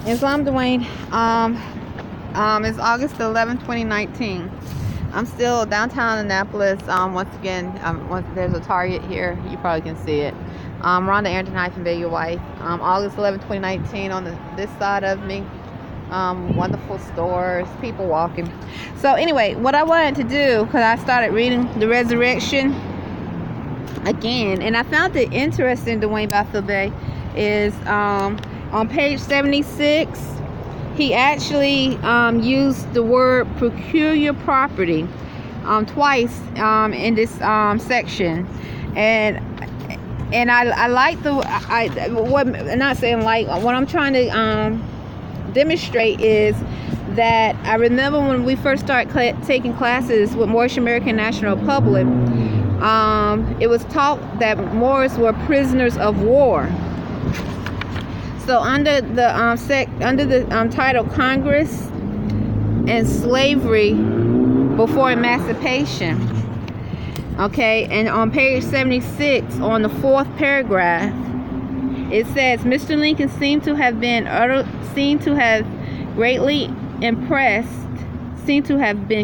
Islam Dwayne. It's August 11th, 2019. I'm still downtown Annapolis. Once again, there's a Target here. You probably can see it. Rhonda Arrington-Bey, your wife. August 11th, 2019. On this side of me, wonderful stores, people walking. So anyway, what I wanted to do, because I started reading the Resurrection again, and I found it interesting. Dwayne Bey is on page 76. He actually used the word peculiar property twice in this section, and I like what I'm trying to demonstrate is that I remember when we first started taking classes with Moorish American National Republic, it was taught that Moors were prisoners of war. So under the title Congress and Slavery Before Emancipation, okay, and on page 76, on the fourth paragraph, it says Mr. Lincoln seemed to have been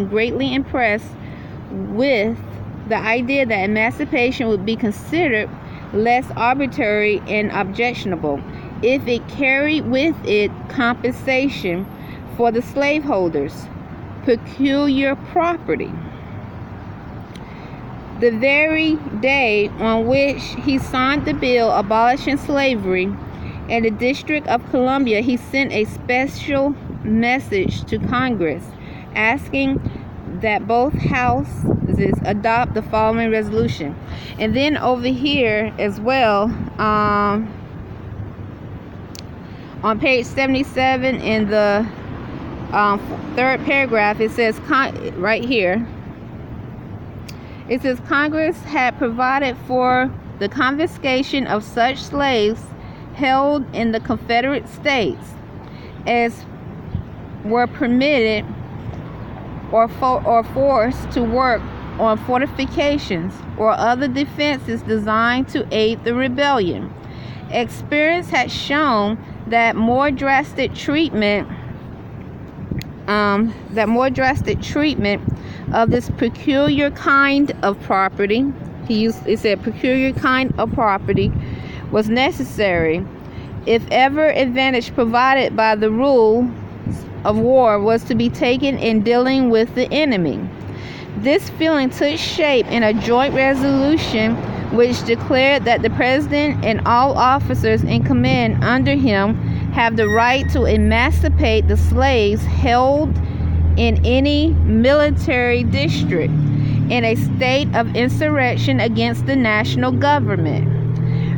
greatly impressed with the idea that emancipation would be considered less arbitrary and objectionable if it carried with it compensation for the slaveholders' peculiar property. The very day on which he signed the bill abolishing slavery in the District of Columbia, he sent a special message to Congress asking that both houses adopt the following resolution. And then over here as well, on page 77 in the third paragraph, it says right here, it says Congress had provided for the confiscation of such slaves held in the Confederate States as were permitted or forced to work on fortifications or other defenses designed to aid the rebellion. Experience had shown that more drastic treatment of this peculiar kind of property, it said peculiar kind of property, was necessary if ever advantage provided by the rule of war was to be taken in dealing with the enemy. This feeling took shape in a joint resolution which declared that the president and all officers in command under him have the right to emancipate the slaves held in any military district in a state of insurrection against the national government.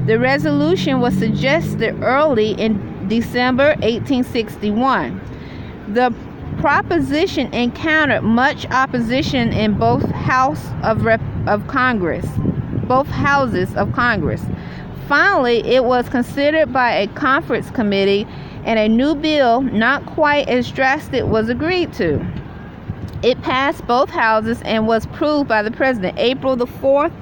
The resolution was suggested early in December 1861. The proposition encountered much opposition in both houses of Congress. Finally, it was considered by a conference committee, and a new bill, not quite as drastic, was agreed to. It passed both houses and was approved by the president April the 24th,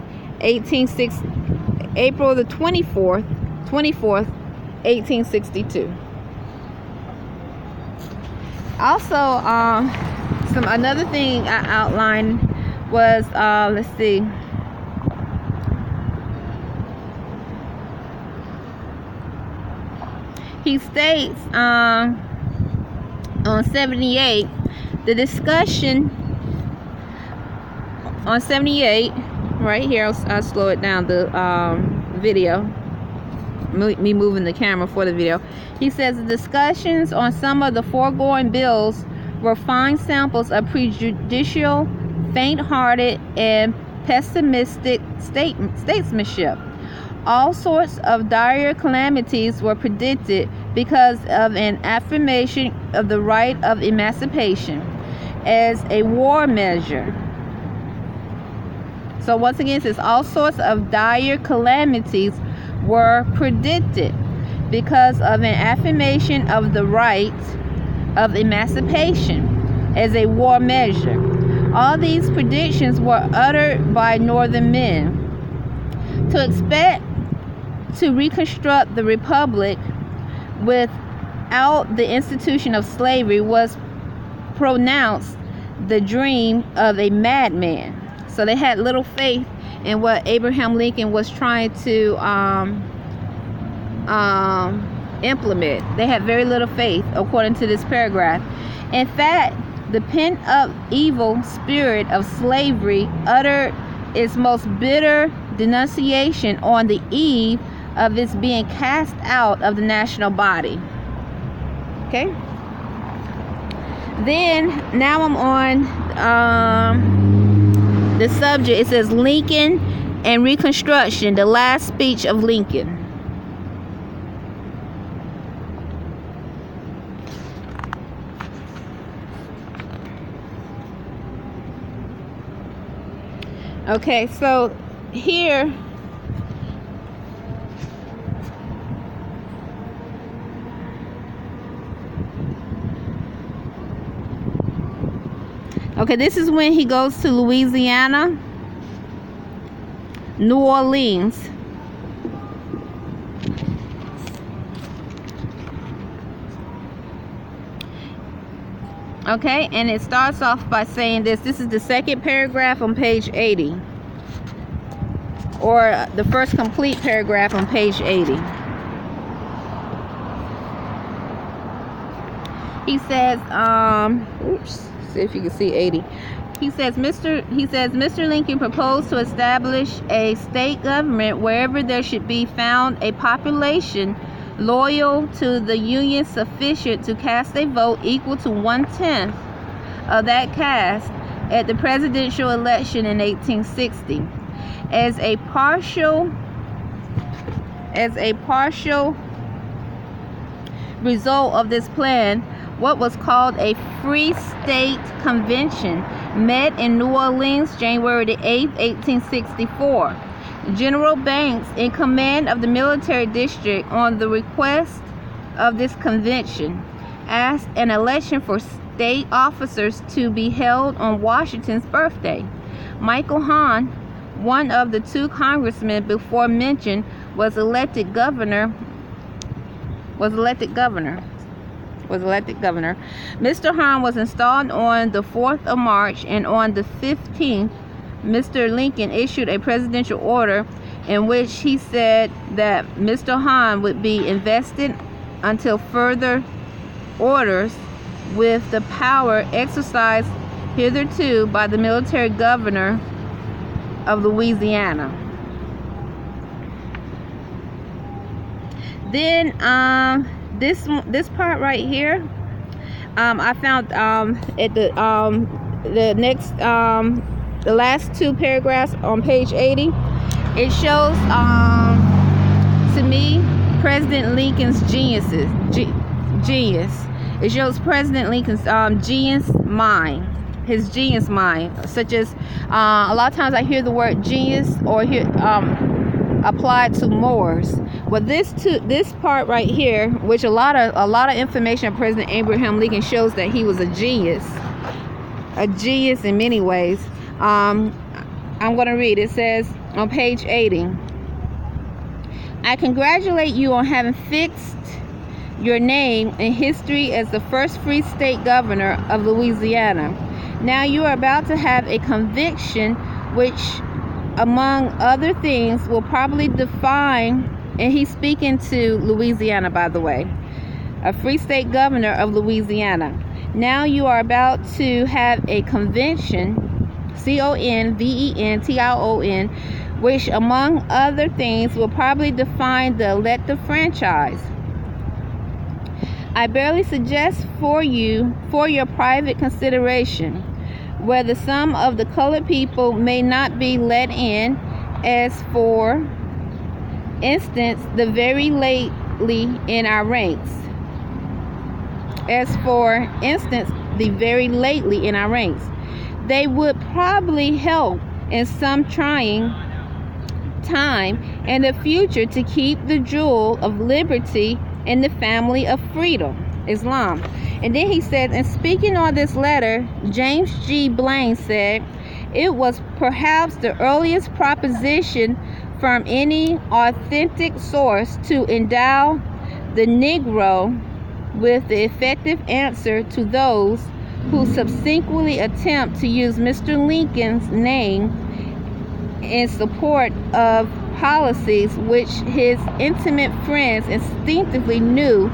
1862. Also, another thing I outlined was, let's see. He states on 78, the discussion on 78, right here, I'll slow it down, the video, me moving the camera for the video. He says the discussions on some of the foregoing bills were fine samples of prejudicial, faint-hearted, and pessimistic statesmanship. All sorts of dire calamities were predicted because of an affirmation of the right of emancipation as a war measure. So once again, it says all sorts of dire calamities were predicted because of an affirmation of the right of emancipation as a war measure. All these predictions were uttered by Northern men. To expect to reconstruct the republic with out the institution of slavery was pronounced the dream of a madman. So they had little faith in what Abraham Lincoln was trying to implement. They had very little faith, according to this paragraph. In fact, the pent-up evil spirit of slavery uttered its most bitter denunciation on the eve of its being cast out of the national body. Okay? Then, now I'm on the subject. It says Lincoln and Reconstruction, the last speech of Lincoln. Okay, so here this is when he goes to Louisiana, New Orleans. Okay, and it starts off by saying this. This is the second paragraph on page 80, or the first complete paragraph on page 80. He says, oops, see if you can see 80. He says Mr. Lincoln proposed to establish a state government wherever there should be found a population loyal to the Union sufficient to cast a vote equal to 1/10 of that cast at the presidential election in 1860. As a partial result of this plan, what was called a Free State Convention met in New Orleans January the 8th, 1864. General Banks, in command of the military district, on the request of this convention, asked an election for state officers to be held on Washington's birthday. Michael Hahn, one of the two congressmen before mentioned, was elected governor. Mr. Hahn was installed on the 4th of March, and on the 15th, Mr. Lincoln issued a presidential order in which he said that Mr. Hahn would be invested until further orders with the power exercised hitherto by the military governor of Louisiana. Then this part right here, I found at the next the last two paragraphs on page 80. It shows to me President Lincoln's genius. It shows President Lincoln's genius mind, his genius mind, such as a lot of times I hear the word genius or hear applied to Moors. Well, this part right here, which a lot of information on President Abraham Lincoln shows that he was a genius in many ways. I'm going to read. It says on page 80, I congratulate you on having fixed your name in history as the first free state governor of Louisiana. Now you are about to have a conviction which, among other things, will probably define, and he's speaking to Louisiana, by the way, a free state governor of Louisiana. Now you are about to have a convention, convention, which, among other things, will probably define the elective franchise. I barely suggest for your private consideration whether some of the colored people may not be let in, as for instance, the very lately in our ranks. They would probably help in some trying time in the future to keep the jewel of liberty in the family of freedom, Islam. And then he said, and speaking on this letter, James G. Blaine said, it was perhaps the earliest proposition from any authentic source to endow the Negro with the effective answer to those who subsequently attempt to use Mr. Lincoln's name in support of policies which his intimate friends instinctively knew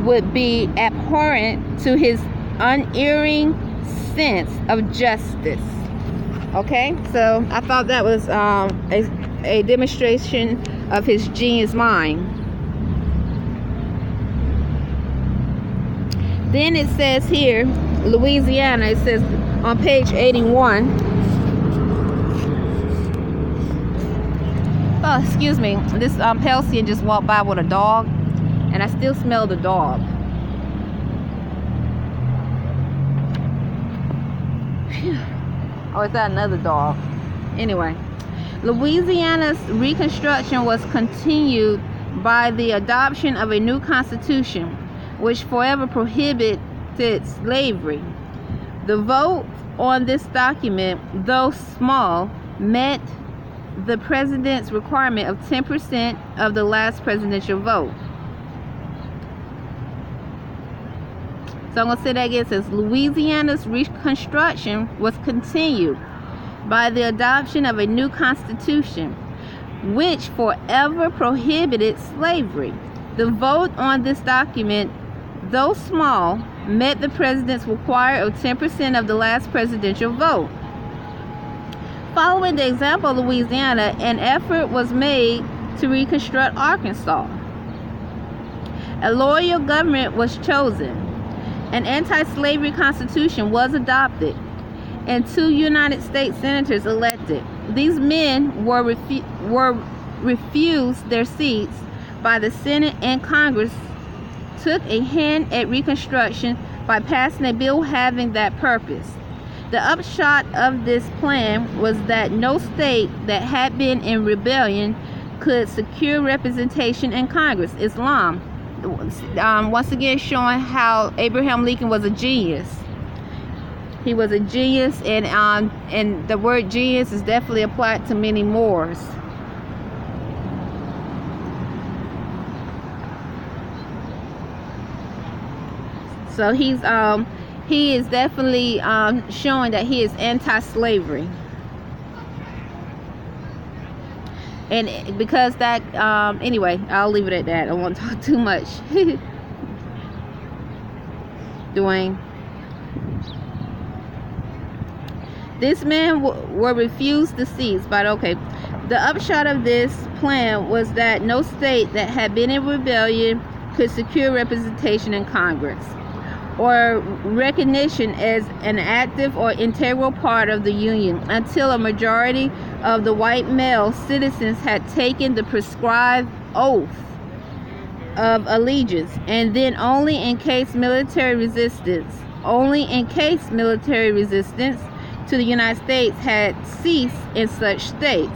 would be abhorrent to his unerring sense of justice. Okay, so I thought that was a demonstration of his genius mind. Then it says here, Louisiana, it says on page 81. Oh, excuse me. This Pelsian just walked by with a dog, and I still smell the dog. Phew. Oh, is that another dog? Anyway, Louisiana's Reconstruction was continued by the adoption of a new constitution, which forever prohibited slavery. The vote on this document, though small, met the president's requirement of 10% of the last presidential vote. So I'm going to say that again. It says Louisiana's Reconstruction was continued by the adoption of a new constitution, which forever prohibited slavery. The vote on this document, though small, met the president's requirement of 10% of the last presidential vote. Following the example of Louisiana, an effort was made to reconstruct Arkansas. A loyal government was chosen. An anti-slavery constitution was adopted, and 2 United States senators elected. These men were refused their seats by the Senate, and Congress took a hand at Reconstruction by passing a bill having that purpose. The upshot of this plan was that no state that had been in rebellion could secure representation in Congress. Islam, once again showing how Abraham Lincoln was a genius. He was a genius, and the word genius is definitely applied to many Moors. So he is definitely showing that he is anti-slavery. And because that, anyway, I'll leave it at that. I don't want to talk too much. Dwayne. This man were refused the seats, but okay. The upshot of this plan was that no state that had been in rebellion could secure representation in Congress or recognition as an active or integral part of the Union until a majority of the white male citizens had taken the prescribed oath of allegiance, and then only in case military resistance to the United States had ceased in such states.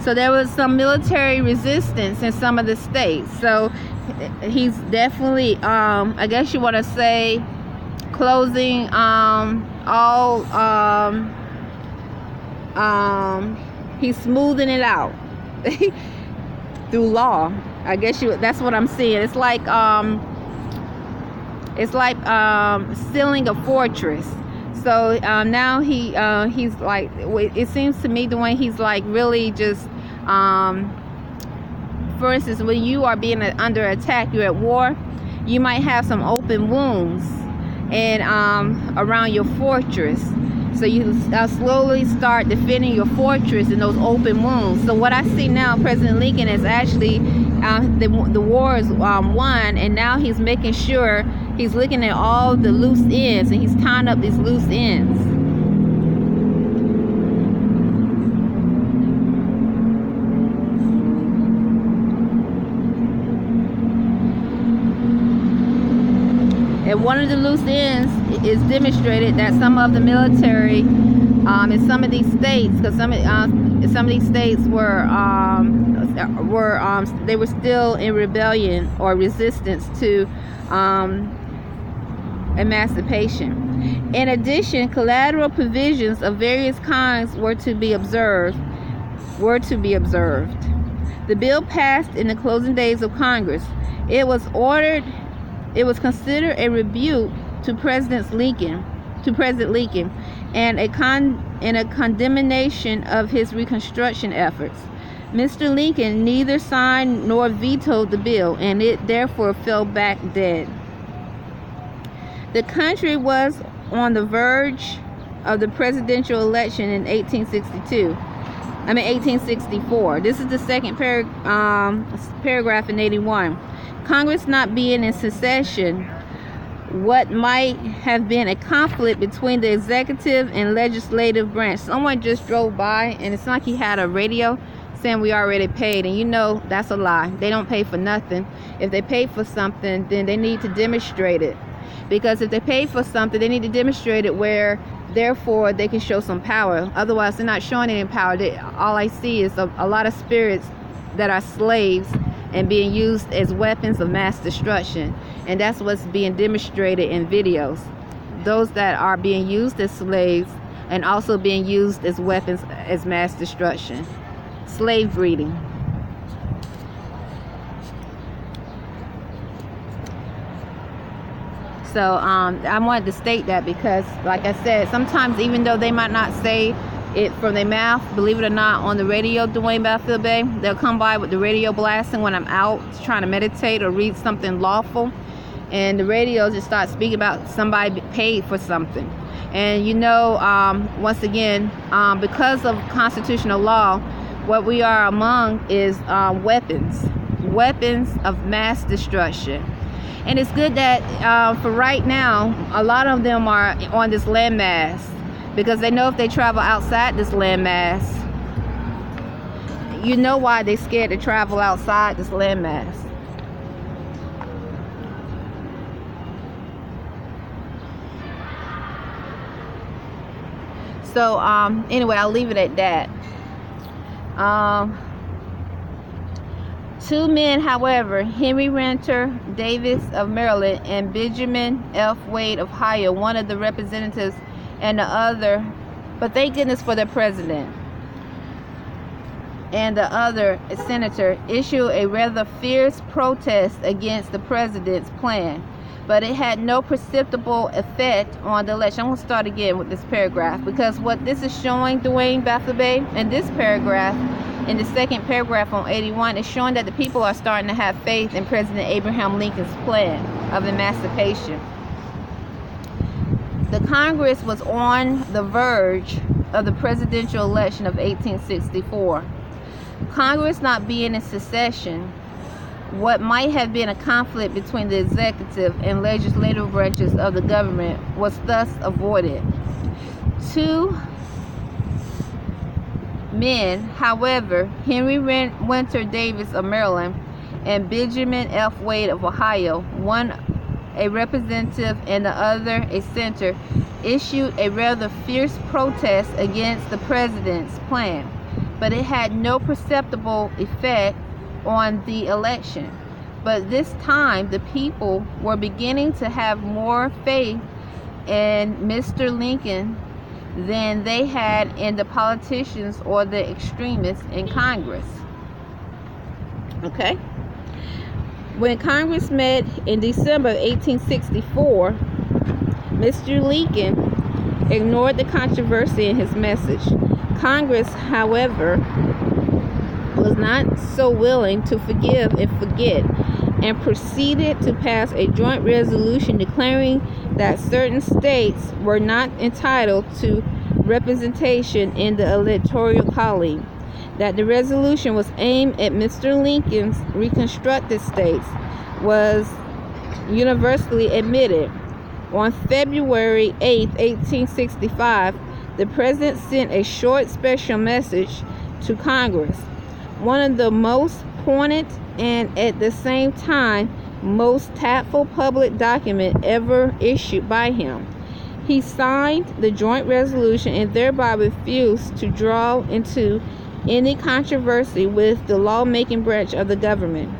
So there was some military resistance in some of the states. So he's definitely, I guess you want to say, closing he's smoothing it out through law. I guess that's what I'm seeing. It's like sealing a fortress. So now he's like, it seems to me the way he's like really just, for instance, when you are being under attack, you're at war, you might have some open wounds and around your fortress. So you slowly start defending your fortress in those open wounds. So what I see now, President Lincoln is actually, the war is won, and now he's making sure he's looking at all the loose ends, and he's tying up these loose ends. And one of the loose ends is demonstrated that some of the military in some of these states, because some of these states were they were still in rebellion or resistance to emancipation. In addition, collateral provisions of various kinds were to be observed. The bill passed in the closing days of Congress. It was ordered It was considered a rebuke to President Lincoln, and a condemnation of his Reconstruction efforts. Mr. Lincoln neither signed nor vetoed the bill, and it therefore fell back dead. The country was on the verge of the presidential election in 1864. This is the second paragraph in 81. Congress not being in secession, what might have been a conflict between the executive and legislative branch. Someone just drove by, and it's like he had a radio saying we already paid, and you know that's a lie. They don't pay for nothing. If they pay for something, then they need to demonstrate it, because if they pay for something, they need to demonstrate it where therefore they can show some power. Otherwise, they're not showing any power. All I see is a lot of spirits that are slaves and being used as weapons of mass destruction, and that's what's being demonstrated in videos. Those that are being used as slaves and also being used as weapons as mass destruction. Slave breeding. So I wanted to state that because, like I said, sometimes even though they might not say it from their mouth, believe it or not, on the radio, Arrington-Bey, they'll come by with the radio blasting when I'm out trying to meditate or read something lawful, and the radio just starts speaking about somebody paid for something. And you know, once again, because of constitutional law, what we are among is weapons of mass destruction. And it's good that for right now, a lot of them are on this landmass, because they know if they travel outside this landmass, you know why they're scared to travel outside this landmass. So anyway, I'll leave it at that. Two men, however, Henry Renter Davis of Maryland and Benjamin F. Wade of Ohio, one of the representatives and the other, but thank goodness for the president, and the other senator, issued a rather fierce protest against the president's plan, but it had no perceptible effect on the election. I'm going to start again with this paragraph, because what this is showing, Arrington-Bey, in this paragraph, in the second paragraph on 81, is showing that the people are starting to have faith in President Abraham Lincoln's plan of emancipation. The Congress was on the verge of the presidential election of 1864. Congress not being in secession, what might have been a conflict between the executive and legislative branches of the government was thus avoided. Two men, however, Henry Winter Davis of Maryland and Benjamin F. Wade of Ohio, one a representative and the other a senator, issued a rather fierce protest against the president's plan, but it had no perceptible effect on the election. But this time the people were beginning to have more faith in Mr. Lincoln than they had in the politicians or the extremists in Congress. Okay? When Congress met in December 1864, Mr. Lincoln ignored the controversy in his message. Congress, however, was not so willing to forgive and forget, and proceeded to pass a joint resolution declaring that certain states were not entitled to representation in the electoral college. That the resolution was aimed at Mr. Lincoln's reconstructed states was universally admitted. On February 8, 1865, the president sent a short special message to Congress, one of the most poignant and at the same time most tactful public document ever issued by him. He signed the joint resolution and thereby refused to draw into any controversy with the lawmaking branch of the government.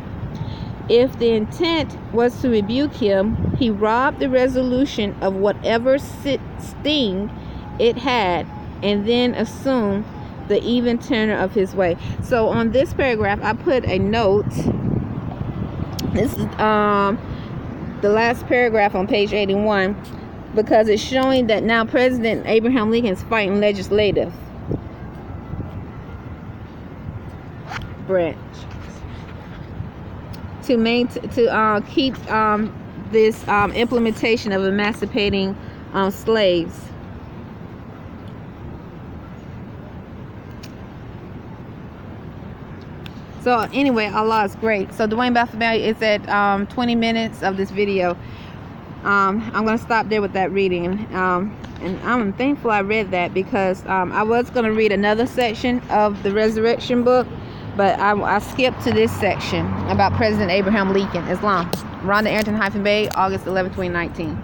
If the intent was to rebuke him, he robbed the resolution of whatever sting it had, and then assumed the even tenor of his way. So on this paragraph, I put a note. This is the last paragraph on page 81, because it's showing that now President Abraham Lincoln is fighting legislative branch to keep this implementation of emancipating slaves. So anyway, Allah is great. So Dwayne Baphomet is at 20 minutes of this video. I'm going to stop there with that reading. And I'm thankful I read that, because I was going to read another section of the Resurrection book, but I skipped to this section about President Abraham Lincoln, Islam. Rhonda Arrington-Bey, August 11, 2019.